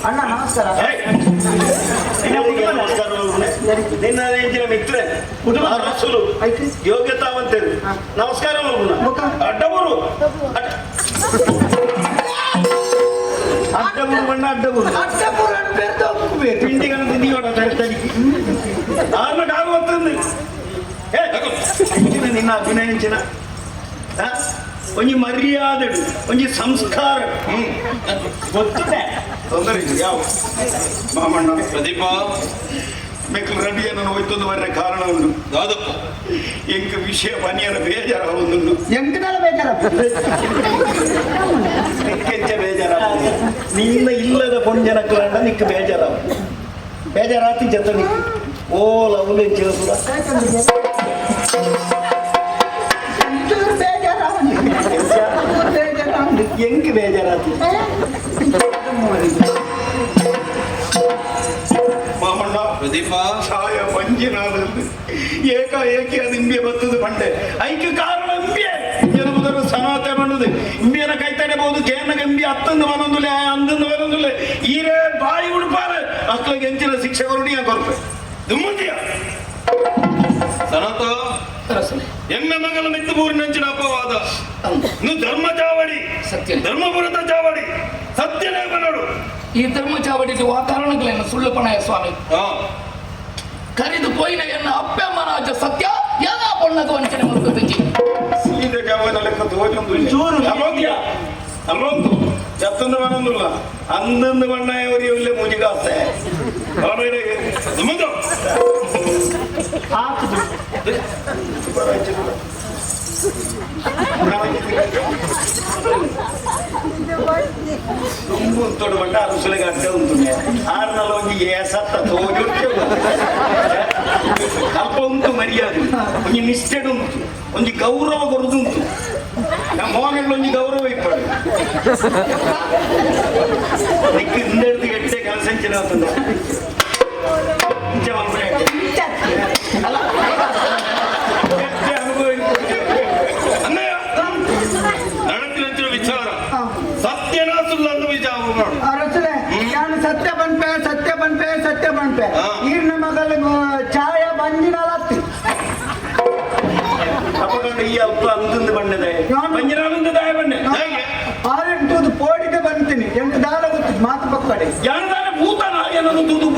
ಅಣ್ಣ ನಮಸ್ಕಾರ. ನಮಸ್ಕಾರ. ನಿನ್ನ ನೆಂಚಿನ ಮಿತ್ರ ರಸೂಲು ಯೋಗ್ಯತಾವಂತೇಳಿ ನಮಸ್ಕಾರ. ಅಡ್ಡಬೂರು ಅಡ್ಡಬೂರು ಬಣ್ಣ ಅಡ್ಡಬೂರು ಪಿಂಡಿಗಳನ್ನು ತಿಂಡಿಯೋಡ ತಡಿ ಆಗುವಂತಂದು ನಿನ್ನ ಅಭಿನಯಿಂಚಿನ ಒಂಜಿ ಮರ್ಯಾದೆಡು ಒಂಜಿ ಸಂಸ್ಕಾರ ಗೊತ್ತಿದೆ ತೊಂದರೆ ಯಾವ ಮಾಮಣ್ಣ ಪ್ರದೀಪ ಮೆಕ್ಕಲು ರೆಡ್ಡಿಯನ್ನು ಹೋಯ್ತೊಂದು ಬರ ಕಾರಣ ಉಂಟು ಯಾವ್ದಪ್ಪ ಎಂಕ ವಿಷಯ ಬನಿಯನ ಬೇಜಾರ ಒಂದುಂಟು ಎಂಕನೆಲ್ಲ ಬೇಜಾರ ಕೆಂಚ ಬೇಜಾರ ನಿನ್ನ ಇಲ್ಲದ ಪೊಂಜನ ಕಾರಣ ನಿಕ್ಕ ಬೇಜಾರ ಬೇಜಾರಾತಿ ಜತ ನಿಕ್ಕ ಓಲ ಅವಲೆ ಕೇಳಿಸುವ ಎಂಕ ಬೇಜಾರಾತಿ ಮಾಮಣ್ಣ ಪ್ರದೀಪ ಛಾಯ ಪಂಜಿನಾದಲ್ಲಿ ಏಕಾಏಕಿ ಅದು ಇಂಬೆ ಬತ್ತದು ಬಂಡೆ ಐಕ್ಯ ಕಾರಣ ಇಂಬೆ ಎನ್ನುವುದನ್ನು ಸನಾತೆ ಮಾಡುದು ಇಂಬಿಯನ ಕೈತಡೆಬಹುದು ಕೇನ ಗಂಬಿ ಹತ್ತೊಂದು ಮನೊಂದುಲೆ ಅಂದೊಂದು ಮನೊಂದುಲೆ ಈರೇ ಬಾಯಿ ಉಡುಪಾರೆ ಮಕ್ಕಳಿಗೆ ಎಂಚಿನ ಶಿಕ್ಷೆ ಕೊರಡಿಯ ಕೊರಪೆ ದುಮ್ಮಂದಿಯ ಸನಾತ ಎನ್ನ ಮಗನ ಮಿತ್ತು ಊರಿನಂಚಿನ ಅಪವಾದ ನೀವು ಧರ್ಮ ಚಾವಡಿ ಸತ್ಯ ಧರ್ಮಪುರದ ಚಾವಡಿ ಸತ್ಯನೇಮ ನೋಡು ಈ ಧರ್ಮ ಚಾವಡಿಗೆ ವಾತಾವರಣಗಳೇನು ಸುಳ್ಳು ಪಣಯ ಸ್ವಾಮಿ ಕರೆದು ಪೋಯಿನ ಎನ್ನ ಅಪ್ಪಮ್ಮನಾಜ ಸತ್ಯ ಎಲ್ಲ ಬಣ್ಣದ ವಂಚನೆ ಮಾಡ್ಕೊತೀವಿ ಸೀದೆ ಗವನ ಲೆಕ್ಕ ತೋಜೊಂದು ಅಲ್ಲೊಂದು ಚತ್ತೊಂದು ಮನೊಂದುಲ್ಲ ಅಂದೊಂದು ಬಣ್ಣ ಇವರಿಗೆ ಮುಜಿಗಾಸ್ತೆ ದುಮ್ಮಂದು ತುಂಬು ತೊಡು ಬಣ್ಣ ಅರಸುಲೆಗೆ ಅಡ್ಡ ಉಂಟು ಆರ್ನಲ್ಲ ಒಂಜಿ ಏಸತ್ತ ತೋಜೊಟ್ಟೆ ಅಲ್ಪ ಉಂಟು ಮರ್ಯಾದೆ ಒಂಜಿ ನಿಷ್ಠೆಡ್ ಉಂಟು ಒಂಜಿ ಗೌರವ ಕೊರುದುಂಟು ನಮ್ಮ ಮೋಗಗಳು ಒಂಜಿ ಗೌರವ ಇಪ್ಪಡು ನಿಕ್ಕ ಹಿಂದೆಡ್ದು ಎಟ್ಟೆ ಕೆಲಸಂಚಿನ ಅಂತಂದ ನಡೆದಿನ ವಿಚಾರ ಸತ್ಯನಾ ಸುಳ್ಳು ಅಂತ ವಿಚಾರ ಮಾಡು ರಸಲೆ ನಾನು ಸತ್ಯ ಬನ್ಪೆ ಈರ್ನ ಮಗಲ ಛಾಯ ಬಂಜಿನಾಲತ್ತಿ ಅಪಗಂಡ ಈ ಅಲ್ಪ ಅಂತಂದು ಬಣ್ಣದೆ ಬಂಜಿನಾಲಂದು ದಾಯ ಬಣ್ಣೆ ಆರೆಂಟು ಪೋಡಿಗೆ ಬಂತೀನಿ ಎಂಟು ದಾಲ ಗೊತ್ತಿತ್ತು ಮಾತು ಪಕ್ಕಡೆ ಯಾರದಾರ ಭೂತನ ಏನನ್ನು ತೂದು